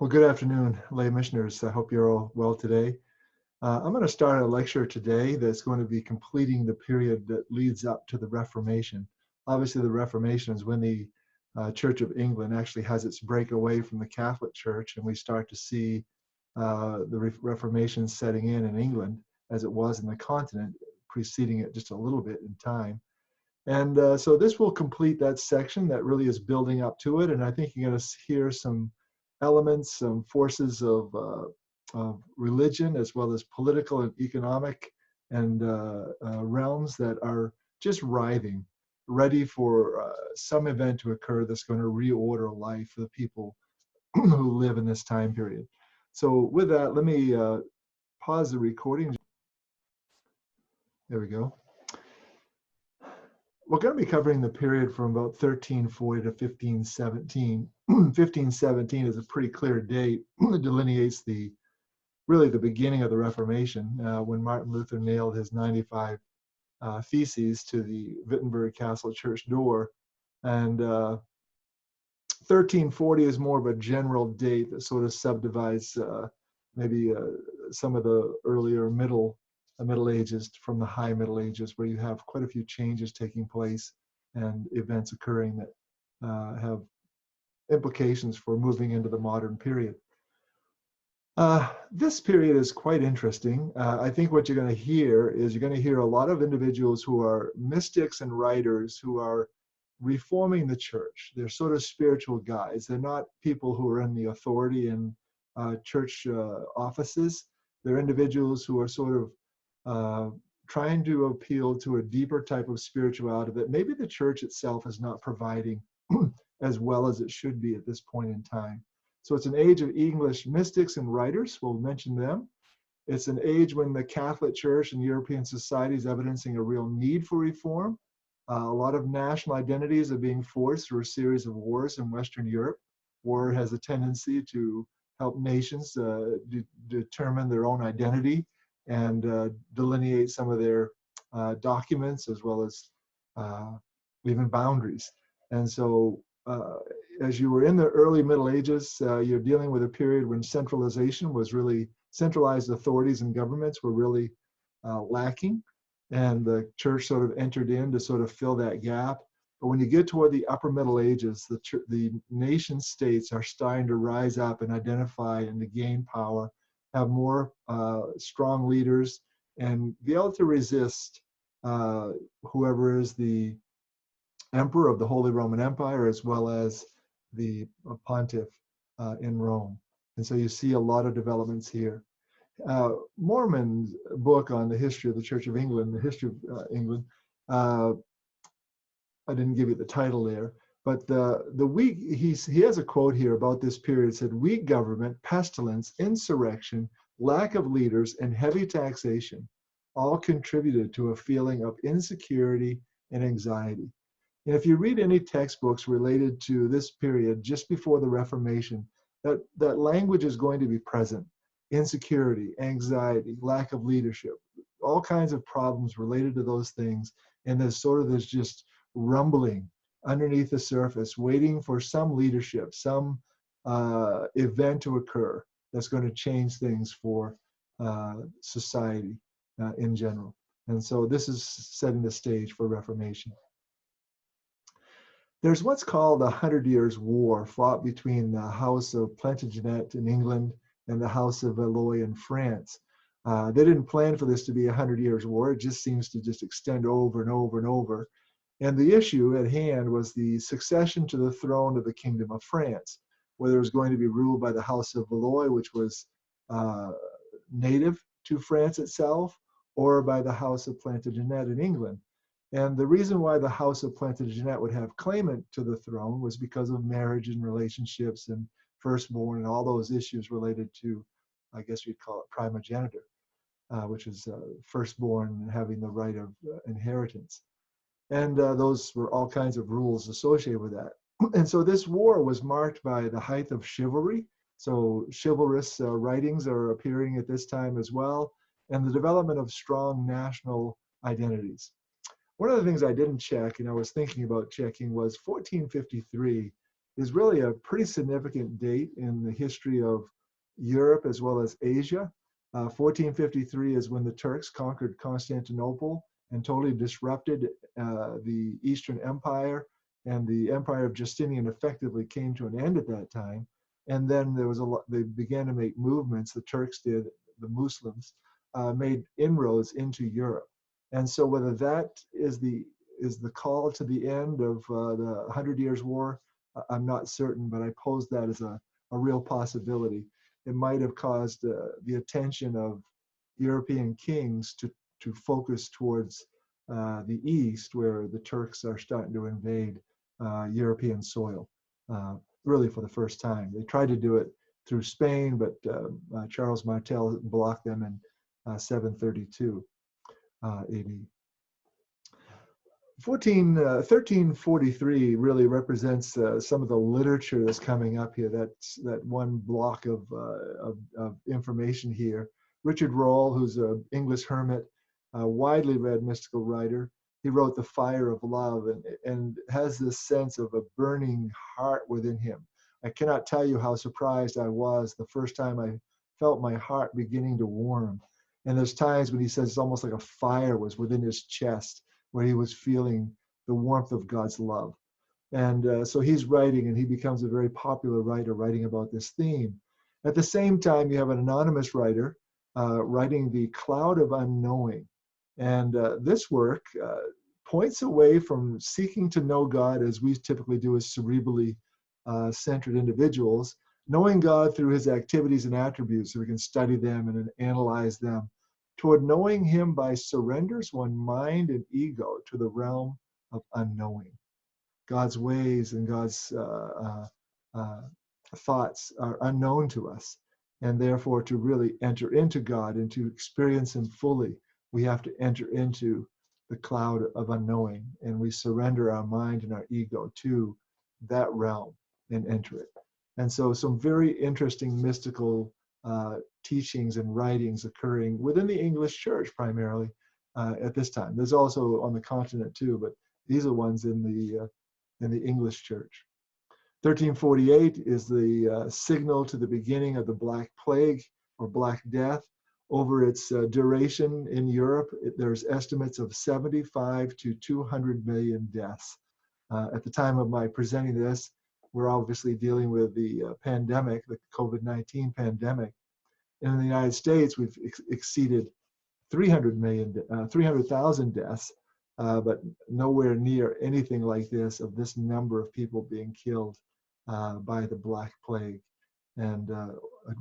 Well, good afternoon, lay missioners. I hope you're all well today. I'm going to start a lecture today that's going to be completing the period that leads up to the Reformation. Obviously, the Reformation is when the Church of England actually has its break away from the Catholic Church, and we start to see the Reformation setting in England as it was in the continent, preceding it just a little bit in time. And so this will complete that section that really is building up to it. And I think you're going to hear some elements, some forces of religion, as well as political and economic and realms that are just writhing, ready for some event to occur that's going to reorder life for the people who live in this time period. So with that, let me pause the recording. There we go. We're going to be covering the period from about 1340 to 1517. 1517 is a pretty clear date. It delineates really the beginning of the Reformation, when Martin Luther nailed his 95 theses to the Wittenberg Castle church door. And 1340 is more of a general date that sort of subdivides maybe some of the earlier Middle Ages from the High Middle Ages, where you have quite a few changes taking place and events occurring that have implications for moving into the modern period. This period is quite interesting. I think what you're going to hear is you're going to hear a lot of individuals who are mystics and writers who are reforming the church. They're sort of spiritual guides. They're not people who are in the authority in church offices. They're individuals who are sort of trying to appeal to a deeper type of spirituality that maybe the church itself is not providing as well as it should be at this point in time. So it's an age of English mystics and writers. We'll mention them. It's an age when the Catholic Church and European society is evidencing a real need for reform. A lot of national identities are being forced through a series of wars in Western Europe. War has a tendency to help nations determine their own identity and delineate some of their documents as well as even boundaries. And so as you were in the early Middle Ages, you're dealing with a period when centralization was really, centralized authorities and governments were really lacking. And the church sort of entered in to sort of fill that gap. But when you get toward the upper Middle Ages, the nation states are starting to rise up and identify and to gain power, have more strong leaders, and be able to resist whoever is the emperor of the Holy Roman Empire, as well as the pontiff in Rome. And so you see a lot of developments here. Mormon's book on the history of the Church of England, the history of England, I didn't give you the title there, but the weak, he has a quote here about this period. It said, "Weak government, pestilence, insurrection, lack of leaders, and heavy taxation all contributed to a feeling of insecurity and anxiety." And if you read any textbooks related to this period just before the Reformation, that language is going to be present. Insecurity, anxiety, lack of leadership, all kinds of problems related to those things. And there's this just rumbling underneath the surface, waiting for some leadership, some event to occur that's going to change things for society in general. And so this is setting the stage for Reformation. There's what's called the 100 Years' War fought between the House of Plantagenet in England and the House of Valois in France. They didn't plan for this to be a 100 Years' War. It just seems to just extend over and over and over. And the issue at hand was the succession to the throne of the Kingdom of France, whether it was going to be ruled by the House of Valois, which was native to France itself, or by the House of Plantagenet in England. And the reason why the House of Plantagenet would have claimant to the throne was because of marriage and relationships and firstborn and all those issues related to, I guess you'd call it primogeniture, which is firstborn having the right of inheritance. And those were all kinds of rules associated with that. And so this war was marked by the height of chivalry. So chivalrous writings are appearing at this time as well, and the development of strong national identities. One of the things I didn't check, and I was thinking about checking, was 1453 is really a pretty significant date in the history of Europe as well as Asia. 1453 is when the Turks conquered Constantinople and totally disrupted the Eastern Empire, and the Empire of Justinian effectively came to an end at that time. And then there was they began to make movements, the Turks did, the Muslims, made inroads into Europe. And so whether that is the call to the end of the 100 Years' War, I'm not certain, but I pose that as a real possibility. It might have caused the attention of European kings to focus towards the east, where the Turks are starting to invade European soil, really for the first time. They tried to do it through Spain, but Charles Martel blocked them in 732 AD. 1343 really represents some of the literature that's coming up here. That's that one block of information here. Richard Rolle, who's an English hermit, a widely read mystical writer, he wrote The Fire of Love, and has this sense of a burning heart within him. I cannot tell you how surprised I was the first time I felt my heart beginning to warm. And there's times when he says it's almost like a fire was within his chest, where he was feeling the warmth of God's love. And so he's writing, and he becomes a very popular writer writing about this theme. At the same time, you have an anonymous writer writing The Cloud of Unknowing. And this work points away from seeking to know God as we typically do as cerebrally centered individuals, knowing God through his activities and attributes so we can study them and analyze them, toward knowing him by surrenders one mind and ego to the realm of unknowing. God's ways and God's thoughts are unknown to us. And therefore, to really enter into God and to experience him fully, we have to enter into the cloud of unknowing. And we surrender our mind and our ego to that realm and enter it. And so some very interesting mystical teachings and writings occurring within the English church primarily at this time. There's also on the continent too, but these are ones in the English church. 1348 is the signal to the beginning of the Black Plague or Black Death. Over its duration in Europe, there's estimates of 75 to 200 million deaths. At the time of my presenting this, we're obviously dealing with the pandemic, the COVID-19 pandemic. In the United States, we've exceeded 300,000 deaths, but nowhere near anything like this, of this number of people being killed by the Black Plague, and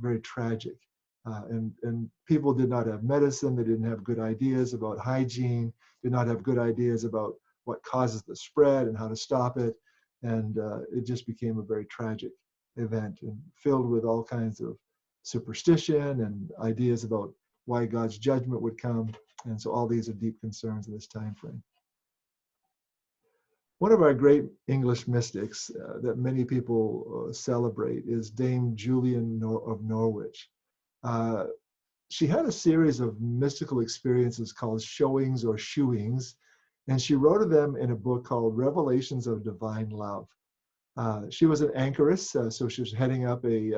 very tragic. And people did not have medicine, they didn't have good ideas about hygiene, did not have good ideas about what causes the spread and how to stop it. And it just became a very tragic event, and filled with all kinds of superstition and ideas about why God's judgment would come. And so all these are deep concerns of this time frame. One of our great English mystics that many people celebrate is Dame Julian of Norwich. She had a series of mystical experiences called showings or shewings, and she wrote of them in a book called Revelations of Divine Love. She was an anchoress, so she was heading up a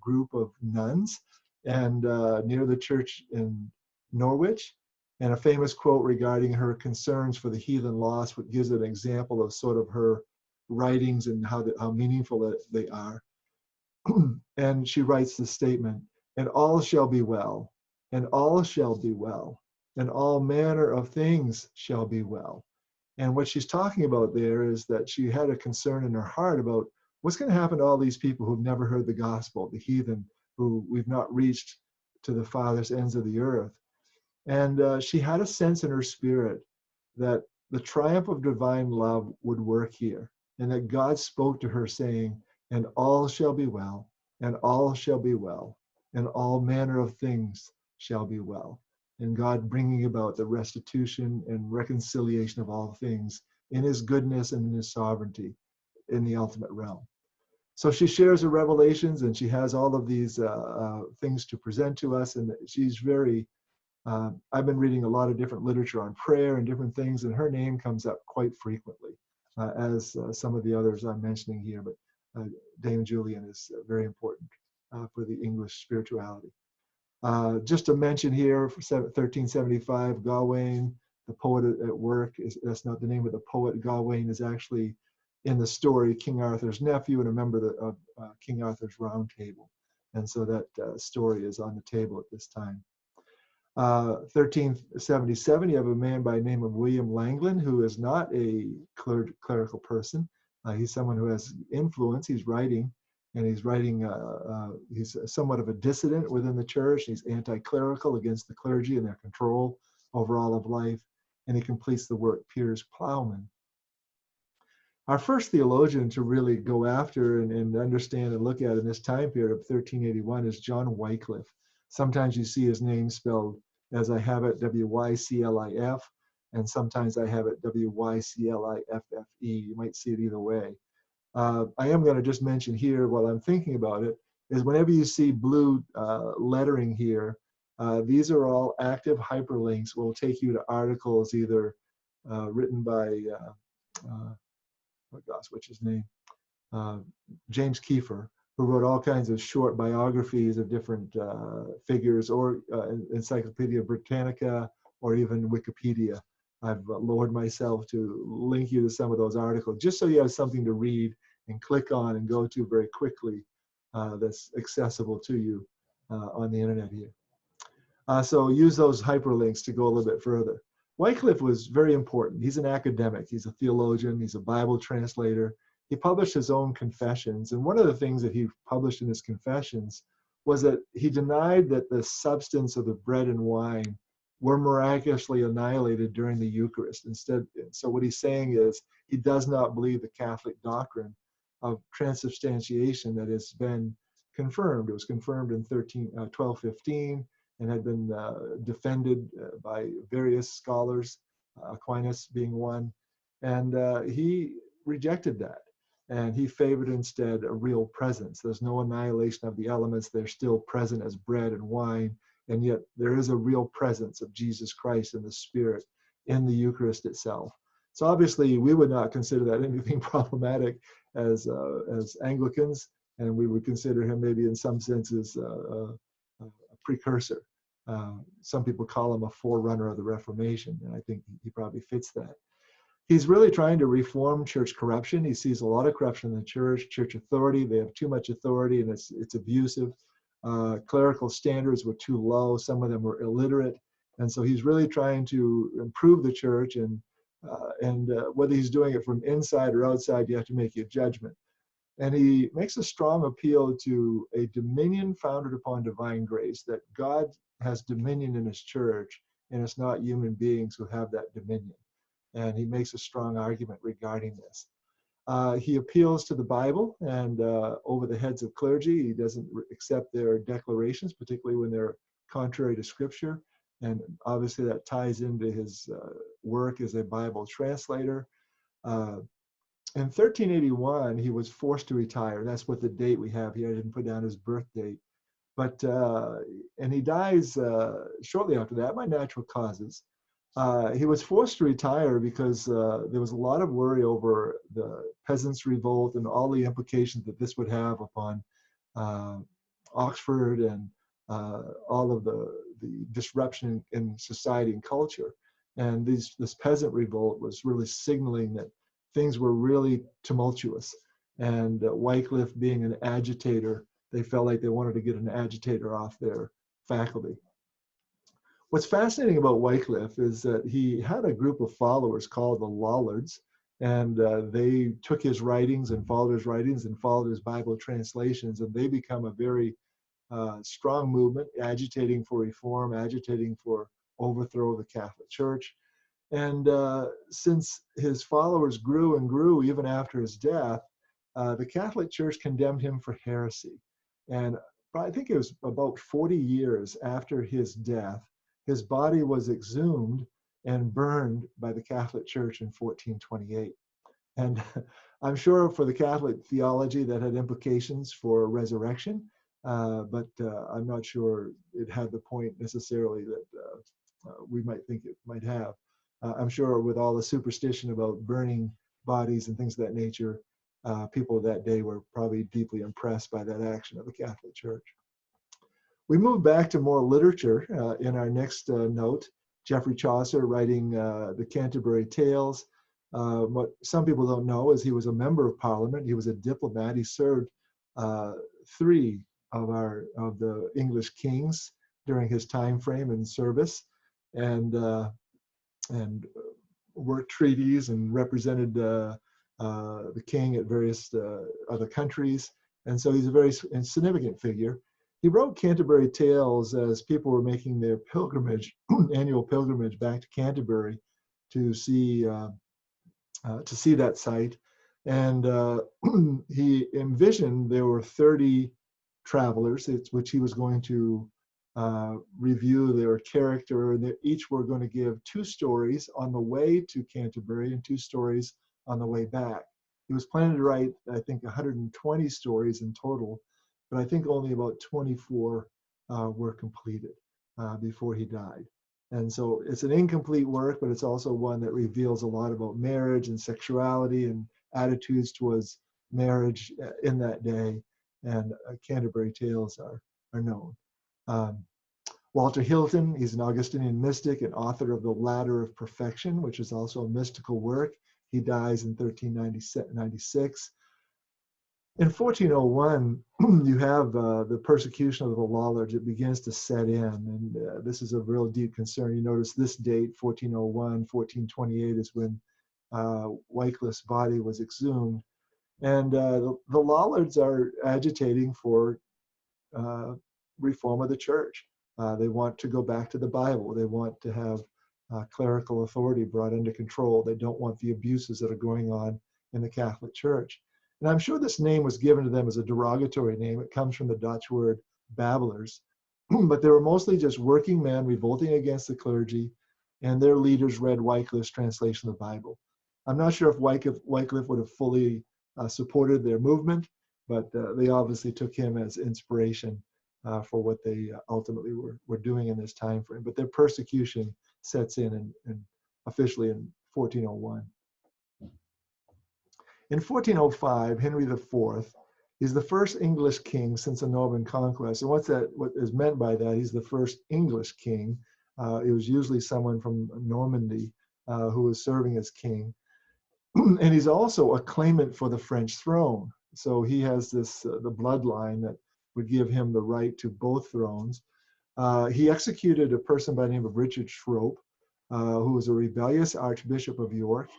group of nuns and near the church in Norwich. And a famous quote regarding her concerns for the heathen lost, which gives an example of sort of her writings and how meaningful they are. And she writes this statement: "And all shall be well, and all shall be well, and all manner of things shall be well." And what she's talking about there is that she had a concern in her heart about what's going to happen to all these people who've never heard the gospel, the heathen, who we've not reached to the farthest ends of the earth. And she had a sense in her spirit that the triumph of divine love would work here, and that God spoke to her saying, "And all shall be well, and all shall be well, and all manner of things shall be well." And God bringing about the restitution and reconciliation of all things in his goodness and in his sovereignty in the ultimate realm. So she shares her revelations, and she has all of these things to present to us, and she's very I've been reading a lot of different literature on prayer and different things, and her name comes up quite frequently. as some of the others I'm mentioning here. But Dame Julian is very important for the English spirituality. Just to mention here, for 1375, Gawain, the poet at work, that's not the name of the poet. Gawain is actually in the story King Arthur's nephew and a member of King Arthur's Round Table. And so that story is on the table at this time. 1377, you have a man by the name of William Langland, who is not a clerical person. He's someone who has influence. He's writing, and he's somewhat of a dissident within the church. He's anti-clerical, against the clergy and their control over all of life. And he completes the work Piers Plowman. Our first theologian to really go after and understand and look at in this time period of 1381 is John Wycliffe. Sometimes you see his name spelled as I have it, W-Y-C-L-I-F, and sometimes I have it W-Y-C-L-I-F-F-E. You might see it either way. I am going to just mention here, while I'm thinking about it, is whenever you see blue lettering here, these are all active hyperlinks. Will take you to articles either written by oh gosh, what's his name? James Kiefer, who wrote all kinds of short biographies of different figures, or Encyclopedia Britannica, or even Wikipedia. I've lowered myself to link you to some of those articles, just so you have something to read and click on and go to very quickly that's accessible to you on the internet here. So use those hyperlinks to go a little bit further. Wycliffe was very important. He's an academic. He's a theologian. He's a Bible translator. He published his own confessions. And one of the things that he published in his confessions was that he denied that the substance of the bread and wine were miraculously annihilated during the Eucharist. Instead, so what he's saying is he does not believe the Catholic doctrine of transubstantiation that has been confirmed. It was confirmed in 1215. And had been defended by various scholars, Aquinas being one. And he rejected that. And he favored instead a real presence. There's no annihilation of the elements. They're still present as bread and wine. And yet there is a real presence of Jesus Christ and the Spirit in the Eucharist itself. So obviously we would not consider that anything problematic as Anglicans. And we would consider him maybe in some senses a precursor. Some people call him a forerunner of the Reformation, and I think he probably fits that. He's really trying to reform church corruption. He sees a lot of corruption in the church authority. They have too much authority, and it's abusive. Clerical standards were too low. Some of them were illiterate, and so he's really trying to improve the church. And whether he's doing it from inside or outside, you have to make your judgment. And he makes a strong appeal to a dominion founded upon divine grace, that God has dominion in his church, and it's not human beings who have that dominion. And he makes a strong argument regarding this. He appeals to the Bible and over the heads of clergy. He doesn't accept their declarations, particularly when they're contrary to Scripture. And obviously that ties into his work as a Bible translator. In 1381, he was forced to retire. That's what the date we have here. I didn't put down his birth date. But, and he dies shortly after that by natural causes. He was forced to retire because there was a lot of worry over the peasants' revolt and all the implications that this would have upon Oxford and all of the disruption in society and culture. And this peasant revolt was really signaling that things were really tumultuous. And Wycliffe, being an agitator, they felt like they wanted to get an agitator off their faculty. What's fascinating about Wycliffe is that he had a group of followers called the Lollards, and they took his writings and followed his Bible translations, and they become a very strong movement, agitating for reform, agitating for overthrow of the Catholic Church. And since his followers grew and grew even after his death, the Catholic Church condemned him for heresy. And I think it was about 40 years after his death, his body was exhumed and burned by the Catholic Church in 1428. And I'm sure for the Catholic theology that had implications for resurrection, but I'm not sure it had the point necessarily that we might think it might have. I'm sure with all the superstition about burning bodies and things of that nature. People of that day were probably deeply impressed by that action of the Catholic Church. We move back to more literature in our next note. Geoffrey Chaucer writing the Canterbury Tales. What some people don't know is he was a member of Parliament. He was a diplomat. He served 3 of the English kings during his time frame in service, and worked treaties and represented the king at various other countries. And so he's a very significant figure. He wrote Canterbury Tales as people were making their pilgrimage, annual pilgrimage back to Canterbury to see that site. And he envisioned there were 30 travelers, which he was going to review their character. And each were going to give 2 stories on the way to Canterbury and 2 stories on the way back. He was planning to write, I think, 120 stories in total, but I think only about 24 were completed before he died. And so it's an incomplete work, but it's also one that reveals a lot about marriage and sexuality and attitudes towards marriage in that day. And Canterbury Tales are known. Walter Hilton, he's an Augustinian mystic and author of The Ladder of Perfection, which is also a mystical work. He dies in 1396. In 1401, you have the persecution of the Lollards. It begins to set in, and this is a real deep concern. You notice this date, 1401, 1428, is when Wycliffe's body was exhumed. And the Lollards are agitating for reform of the church. They want to go back to the Bible. They want to have clerical authority brought under control. They don't want the abuses that are going on in the Catholic Church. And I'm sure this name was given to them as a derogatory name. It comes from the Dutch word babblers. But they were mostly just working men revolting against the clergy, and their leaders read Wycliffe's translation of the Bible. I'm not sure if Wycliffe would have fully supported their movement, but they obviously took him as inspiration for what they ultimately were doing in this time frame. But their persecution sets in officially in 1401. In 1405, Henry IV is the first English king since the Norman Conquest. And what is meant by that, he's the first English king. It was usually someone from Normandy who was serving as king. And he's also a claimant for the French throne. So he has this, the bloodline that would give him the right to both thrones. He executed a person by the name of Richard Schroep, who was a rebellious Archbishop of York.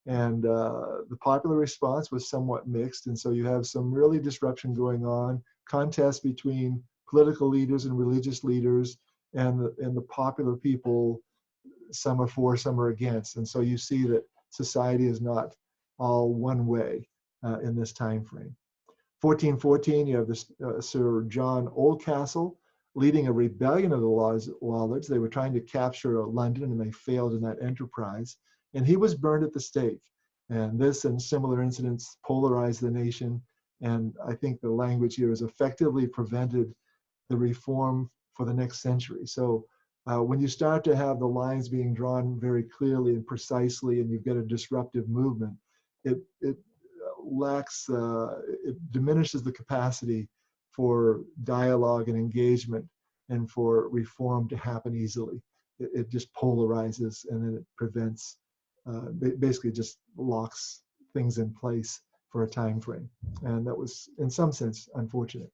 And the popular response was somewhat mixed. And so you have some really disruption going on, contests between political leaders and religious leaders, and the popular people, some are for, some are against. And so you see that society is not all one way in this time frame. 1414, you have this Sir John Oldcastle leading a rebellion of the Lollards. They were trying to capture London, and they failed in that enterprise. And he was burned at the stake. And this and similar incidents polarized the nation. And I think the language here has effectively prevented the reform for the next century. So when you start to have the lines being drawn very clearly and precisely, and you've got a disruptive movement, it lacks, it diminishes the capacity for dialogue and engagement and for reform to happen easily. It just polarizes, and then it prevents, basically just locks things in place for a time frame. And that was, in some sense, unfortunate.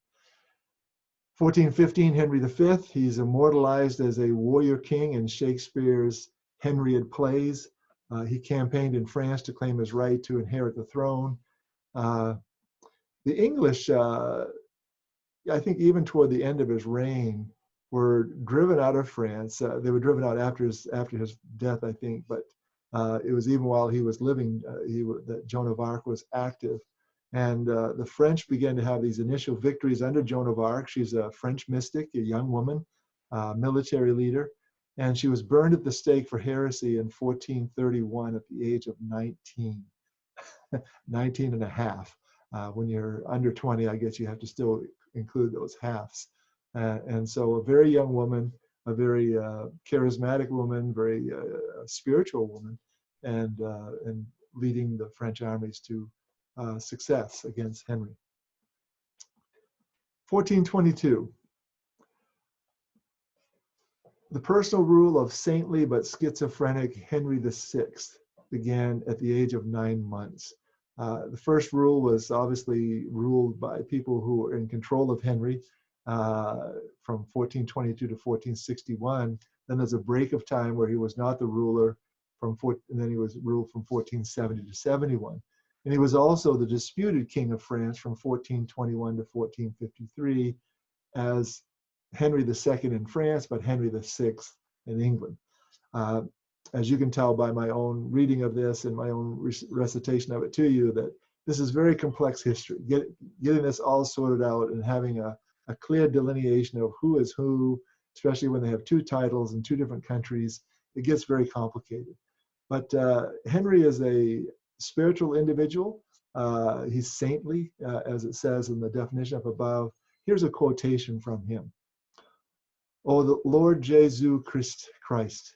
1415, Henry V, he's immortalized as a warrior king in Shakespeare's Henriade plays. He campaigned in France to claim his right to inherit the throne. The English, I think even toward the end of his reign, were driven out of France. They were driven out after his death, I think, but it was even while he was living that Joan of Arc was active. And the French began to have these initial victories under Joan of Arc. She's a French mystic, a young woman, military leader, and she was burned at the stake for heresy in 1431 at the age of 19, 19 and a half. When you're under 20, I guess you have to still include those halves. And so a very young woman, a very charismatic woman, very spiritual woman, and leading the French armies to success against Henry. 1422. The personal rule of saintly but schizophrenic Henry VI began at the age of 9 months. The first rule was obviously ruled by people who were in control of Henry from 1422 to 1461. Then there's a break of time where he was not the ruler, and then he was ruled from 1470 to 71. And he was also the disputed king of France from 1421 to 1453 as Henry II in France, but Henry VI in England. As you can tell by my own reading of this and my own recitation of it to you, that this is very complex history. Getting this all sorted out and having a clear delineation of who is who, especially when they have two titles in two different countries, it gets very complicated. But Henry is a spiritual individual. He's saintly, as it says in the definition up above. Here's a quotation from him. "O the Lord Jesu Christ,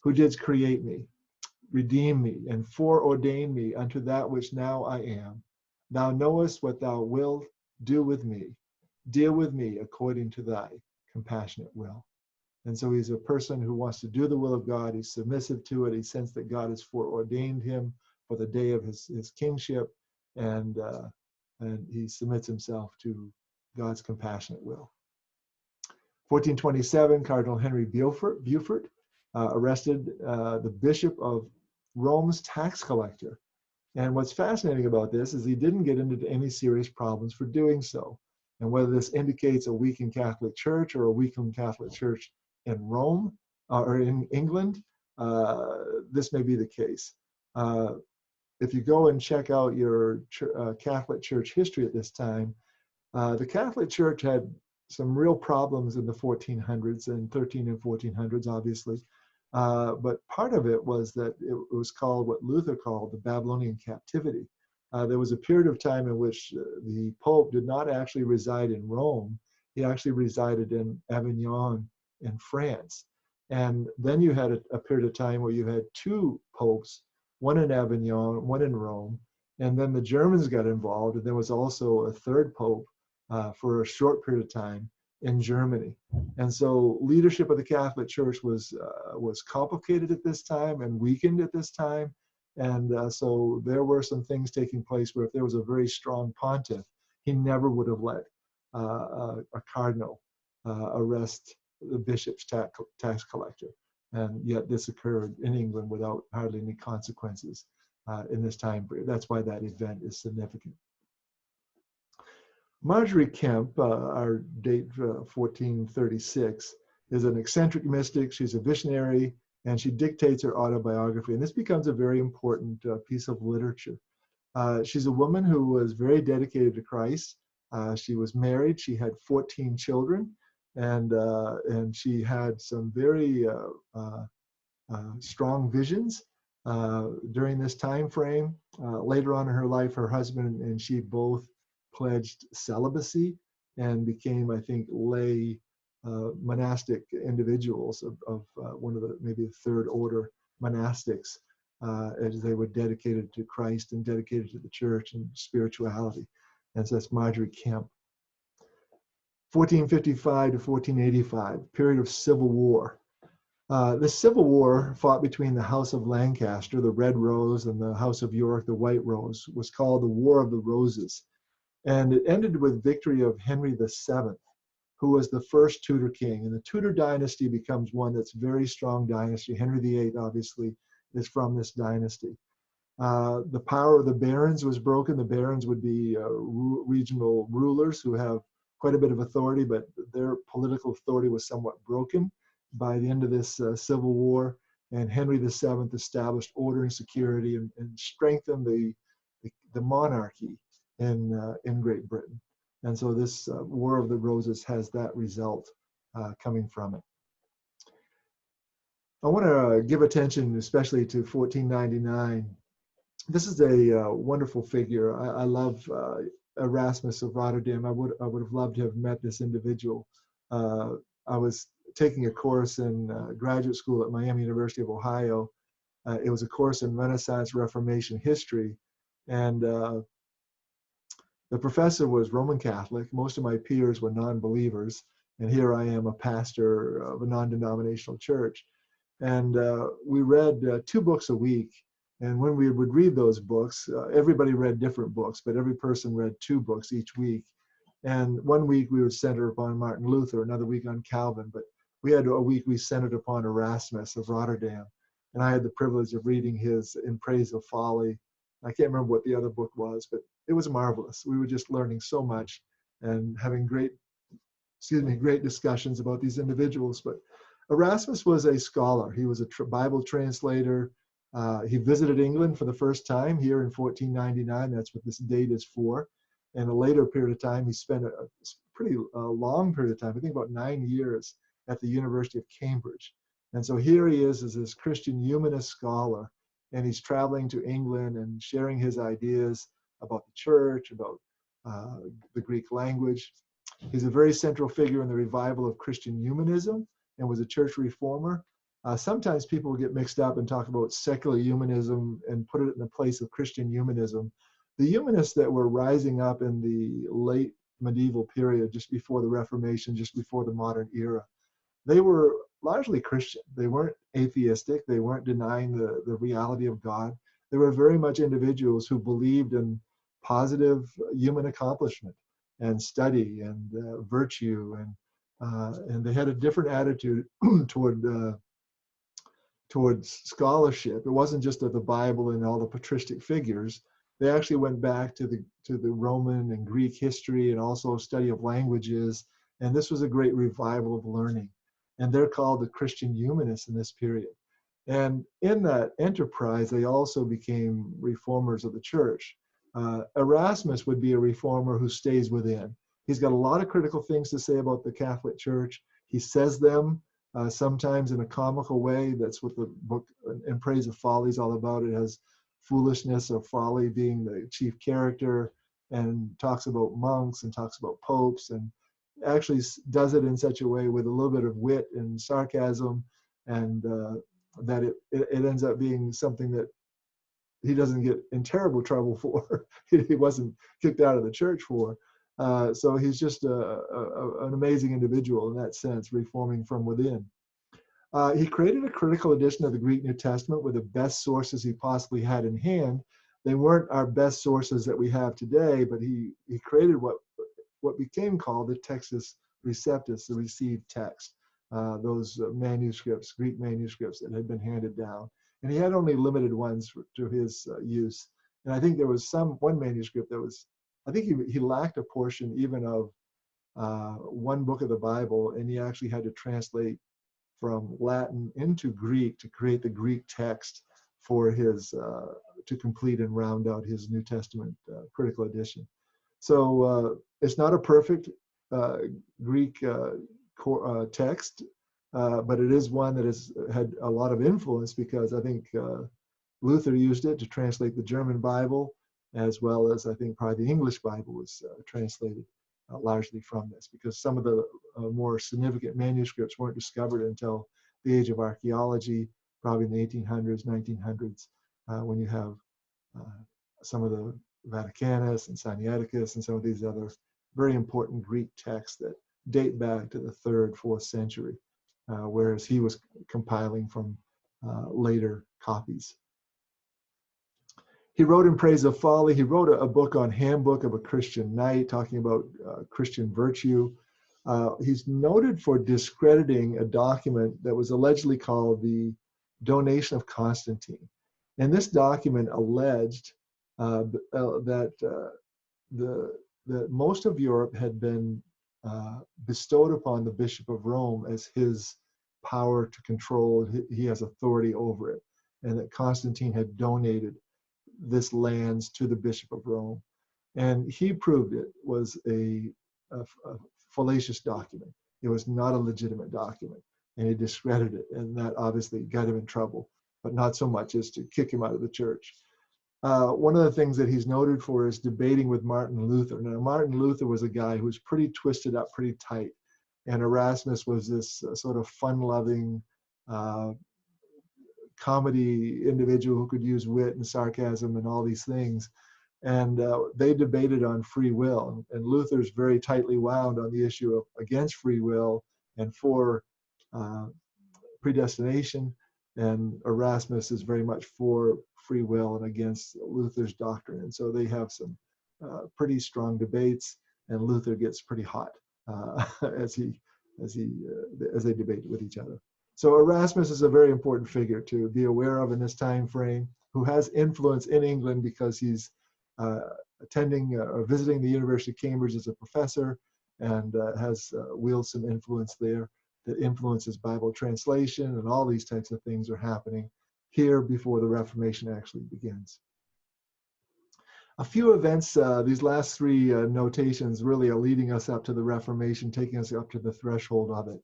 who didst create me, redeem me, and foreordain me unto that which now I am. Thou knowest what thou wilt do with me. Deal with me according to thy compassionate will." And so he's a person who wants to do the will of God. He's submissive to it. He sensed that God has foreordained him for the day of his kingship, and he submits himself to God's compassionate will. 1427, Cardinal Henry Beaufort arrested the Bishop of Rome's tax collector. And what's fascinating about this is he didn't get into any serious problems for doing so. And whether this indicates a weakened Catholic Church or a weakened Catholic Church in Rome or in England, this may be the case. If you go and check out your Catholic Church history at this time, the Catholic Church had some real problems in the 1400s and 13 and 1400s, obviously. But part of it was that it was called what Luther called the Babylonian captivity. There was a period of time in which the Pope did not actually reside in Rome. He actually resided in Avignon in France. And then you had a period of time where you had two popes, one in Avignon, one in Rome. And then the Germans got involved, and there was also a third pope for a short period of time in Germany. And so leadership of the Catholic Church was complicated at this time and weakened at this time. And so there were some things taking place where if there was a very strong pontiff, he never would have let a cardinal arrest the bishop's tax collector. And yet this occurred in England without hardly any consequences in this time period. That's why that event is significant. Marjorie Kemp, our date 1436, is an eccentric mystic. She's a visionary, and she dictates her autobiography. And this becomes a very important piece of literature. She's a woman who was very dedicated to Christ. She was married. She had 14 children, and she had some very strong visions during this time frame. Later on in her life, her husband and she both pledged celibacy and became, I think, lay monastic individuals of one of the maybe the third order monastics, as they were dedicated to Christ and dedicated to the church and spirituality. And so that's Marjorie Kemp. 1455 to 1485, period of civil war. The Civil War fought between the House of Lancaster, the Red Rose, and the House of York, the White Rose, was called the War of the Roses. And it ended with victory of Henry VII, who was the first Tudor king. And the Tudor dynasty becomes one that's a very strong dynasty. Henry VIII, obviously, is from this dynasty. The power of the barons was broken. The barons would be regional rulers who have quite a bit of authority, but their political authority was somewhat broken by the end of this Civil War. And Henry VII established order and security and strengthened the monarchy in Great Britain. And so this War of the Roses has that result coming from it. I want to give attention especially to 1499. This is a wonderful figure. I love Erasmus of Rotterdam. I would have loved to have met this individual. I was taking a course in graduate school at Miami University of Ohio, It was a course in Renaissance Reformation history. And the professor was Roman Catholic. Most of my peers were non-believers. And here I am, a pastor of a non-denominational church. And we read 2 books a week. And when we would read those books, everybody read different books, but every person read 2 books each week. And one week we would center upon Martin Luther, another week on Calvin, but we had a week we centered upon Erasmus of Rotterdam. And I had the privilege of reading his In Praise of Folly. I can't remember what the other book was, but it was marvelous. We were just learning so much and having great discussions about these individuals. But Erasmus was a scholar. He was a Bible translator. He visited England for the first time here in 1499. That's what this date is for. And a later period of time, he spent a pretty long period of time, I think about 9 years at the University of Cambridge. And so here he is as this Christian humanist scholar, and he's traveling to England and sharing his ideas about the church, about the Greek language. He's a very central figure in the revival of Christian humanism and was a church reformer. Sometimes people get mixed up and talk about secular humanism and put it in the place of Christian humanism. The humanists that were rising up in the late medieval period, just before the Reformation, just before the modern era, they were largely Christian. They weren't atheistic. They weren't denying the reality of God. They were very much individuals who believed in positive human accomplishment and study and virtue, and they had a different attitude towards scholarship. It wasn't just of the Bible and all the patristic figures. They actually went back to the Roman and Greek history and also study of languages. And this was a great revival of learning. And they're called the Christian humanists in this period. And in that enterprise, they also became reformers of the church. Erasmus would be a reformer who stays within. He's got a lot of critical things to say about the Catholic Church. He says them sometimes in a comical way. That's what the book In Praise of Folly is all about. It has foolishness or folly being the chief character, and talks about monks and talks about popes, and actually does it in such a way with a little bit of wit and sarcasm, and that it ends up being something that he doesn't get in terrible trouble for. He wasn't kicked out of the church for. So he's just an amazing individual in that sense, reforming from within. He created a critical edition of the Greek New Testament with the best sources he possibly had in hand. They weren't our best sources that we have today, but he created what became called the Textus Receptus, the received text, those manuscripts, Greek manuscripts that had been handed down. And he had only limited ones to his use. And I think there was one manuscript that was, I think he lacked a portion even of one book of the Bible, and he actually had to translate from Latin into Greek to create the Greek text for his, to complete and round out his New Testament critical edition. So it's not a perfect Greek text, but it is one that has had a lot of influence, because I think Luther used it to translate the German Bible, as well as I think probably the English Bible was translated largely from this, because some of the more significant manuscripts weren't discovered until the age of archaeology, probably in the 1800s, 1900s, when you have some of the Vaticanus and Sinaiticus and some of these other very important Greek texts that date back to the 3rd, 4th century, whereas he was compiling from later copies. He wrote In Praise of Folly. He wrote a book on Handbook of a Christian Knight, talking about Christian virtue. He's noted for discrediting a document that was allegedly called the Donation of Constantine. And this document alleged that most of Europe had been bestowed upon the Bishop of Rome as his power to control. He has authority over it, and that Constantine had donated this lands to the Bishop of Rome. And he proved it was a fallacious document. It was not a legitimate document, and he discredited it, and that obviously got him in trouble, but not so much as to kick him out of the church. One of the things that he's noted for is debating with Martin Luther. Now, Martin Luther was a guy who was pretty twisted up, pretty tight, and Erasmus was this sort of fun-loving, comedy individual who could use wit and sarcasm and all these things. And they debated on free will. And Luther's very tightly wound on the issue of against free will and for predestination. And Erasmus is very much for free will and against Luther's doctrine. And so they have some pretty strong debates, and Luther gets pretty hot as they debate with each other. So Erasmus is a very important figure to be aware of in this time frame, who has influence in England because he's attending or visiting the University of Cambridge as a professor, and has wields some influence there that influences Bible translation, and all these types of things are happening here before the Reformation actually begins. A few events, these last three notations really are leading us up to the Reformation, taking us up to the threshold of it.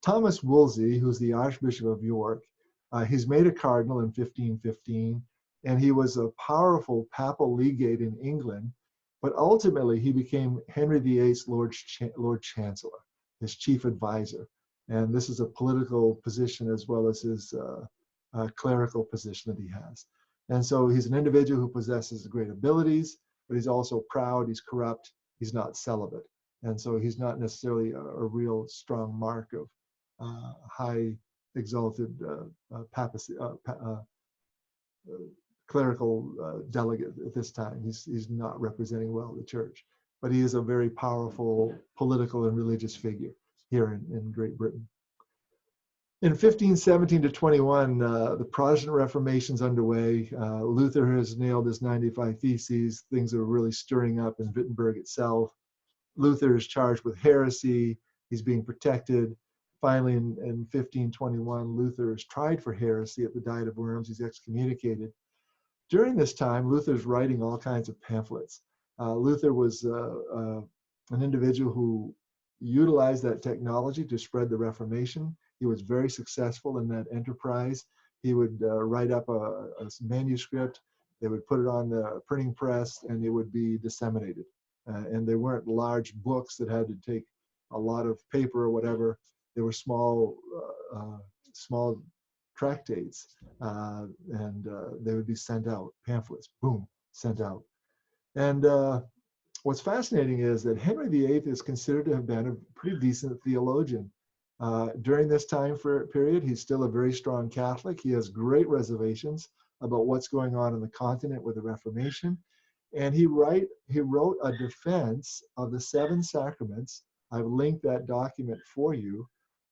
Thomas Wolsey, who's the Archbishop of York, he's made a cardinal in 1515, and he was a powerful papal legate in England, but ultimately he became Henry VIII's Lord Chancellor, his chief advisor. And this is a political position as well as his clerical position that he has. And so he's an individual who possesses great abilities, but he's also proud, he's corrupt, he's not celibate. And so he's not necessarily a real strong mark of high exalted papacy, clerical delegate at this time. He's not representing well the church, but he is a very powerful political and religious figure here in Great Britain. In 1517 to 21, the Protestant Reformation's underway. Luther has nailed his 95 Theses. Things are really stirring up in Wittenberg itself. Luther is charged with heresy. He's being protected. Finally, in 1521, Luther is tried for heresy at the Diet of Worms. He's excommunicated. During this time, Luther's writing all kinds of pamphlets. Luther was an individual who utilized that technology to spread the Reformation. He was very successful in that enterprise. He would write up a manuscript, they would put it on the printing press, and it would be disseminated. And they weren't large books that had to take a lot of paper or whatever. They were small tractates, and they would be sent out, pamphlets, boom, sent out. And what's fascinating is that Henry VIII is considered to have been a pretty decent theologian. During this time period, he's still a very strong Catholic. He has great reservations about what's going on in the continent with the Reformation. And he wrote a defense of the 7 sacraments. I've linked that document for you.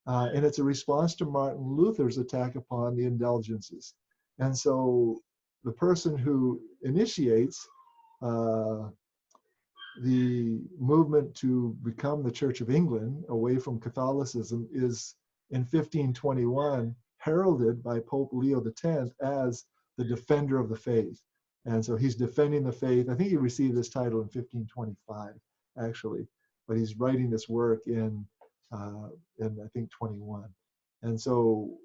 And it's a response to Martin Luther's attack upon the indulgences. And so the person who initiates the movement to become the Church of England away from Catholicism is in 1521 heralded by Pope Leo X as the defender of the faith. And so he's defending the faith. I think he received this title in 1525, actually, but he's writing this work in I think 21. And so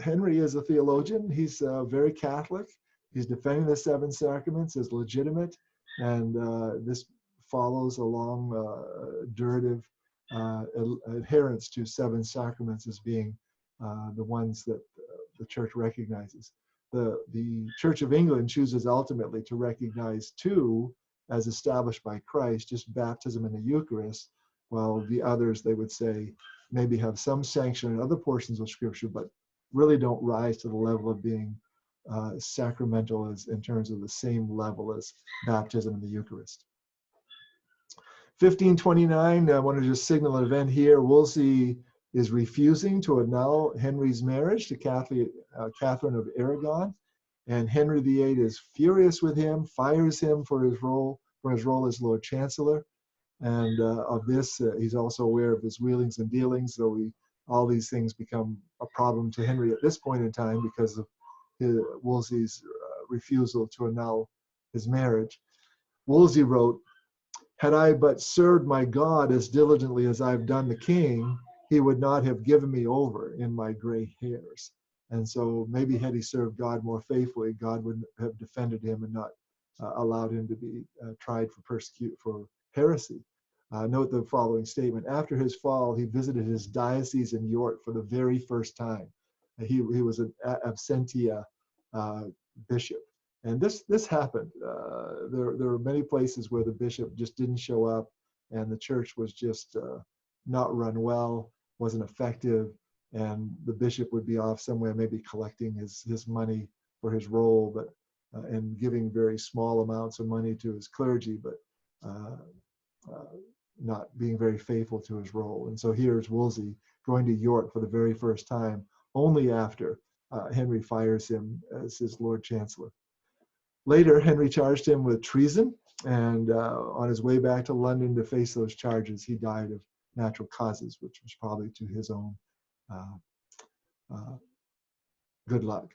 Henry is a theologian. He's very Catholic. He's defending the 7 sacraments as legitimate, and this follows a long durative adherence to 7 sacraments as being the ones that the church recognizes. The Church of England chooses ultimately to recognize 2 as established by Christ, just baptism and the Eucharist, while the others, they would say, maybe have some sanction in other portions of Scripture, but really don't rise to the level of being sacramental as in terms of the same level as baptism and the Eucharist. 1529, I want to just signal an event here. Wolsey is refusing to annul Henry's marriage to Catherine of Aragon, and Henry VIII is furious with him, fires him for his role as Lord Chancellor. And of this, he's also aware of his wheelings and dealings, so all these things become a problem to Henry at this point in time because of Wolsey's refusal to annul his marriage. Wolsey wrote, "Had I but served my God as diligently as I've done the king, he would not have given me over in my gray hairs." And so maybe had he served God more faithfully, God would have defended him and not allowed him to be tried for heresy. Note the following statement. After his fall, he visited his diocese in York for the very first time. He was an absentia bishop. And this happened. There were many places where the bishop just didn't show up, and the church was just not run well, wasn't effective, and the bishop would be off somewhere, maybe collecting his money for his role, but and giving very small amounts of money to his clergy, but uh, not being very faithful to his role. And so here's Wolsey going to York for the very first time, only after Henry fires him as his Lord Chancellor. Later, Henry charged him with treason, and on his way back to London to face those charges, he died of natural causes, which was probably to his own good luck.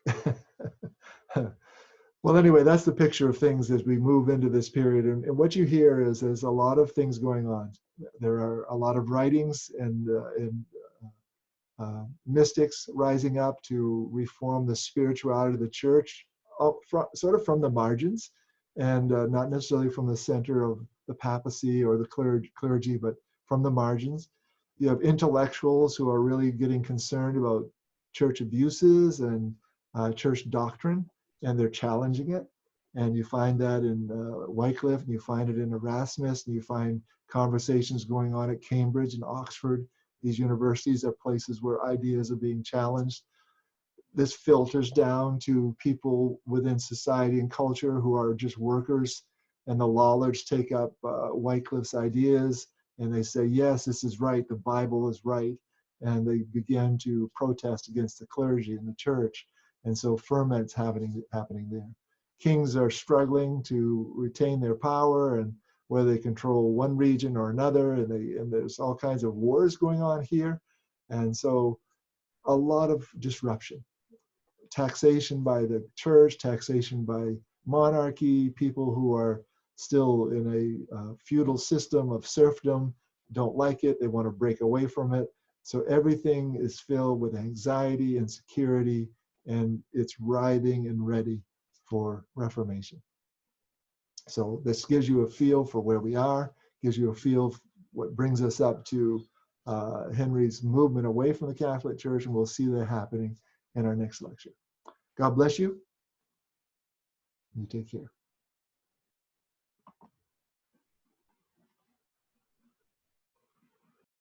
Well, anyway, that's the picture of things as we move into this period. And what you hear is there's a lot of things going on. There are a lot of writings and mystics rising up to reform the spirituality of the church, sort of from the margins, and not necessarily from the center of the papacy or the clergy, but from the margins. You have intellectuals who are really getting concerned about church abuses and church doctrine, and they're challenging it. And you find that in Wycliffe, and you find it in Erasmus, and you find conversations going on at Cambridge and Oxford. These universities are places where ideas are being challenged. This filters down to people within society and culture who are just workers, and the Lollards take up Wycliffe's ideas, and they say, yes, this is right, the Bible is right, and they begin to protest against the clergy and the church, and so ferment's happening there. Kings are struggling to retain their power, and whether they control one region or another, and there's all kinds of wars going on here, and so a lot of disruption. Taxation by the church, taxation by monarchy, people who are still in a feudal system of serfdom don't like it, they want to break away from it. So everything is filled with anxiety, insecurity, and it's writhing and ready for reformation. So this gives you a feel for where we are, gives you a feel for what brings us up to Henry's movement away from the Catholic Church, and we'll see that happening in our next lecture. God bless you. You take care.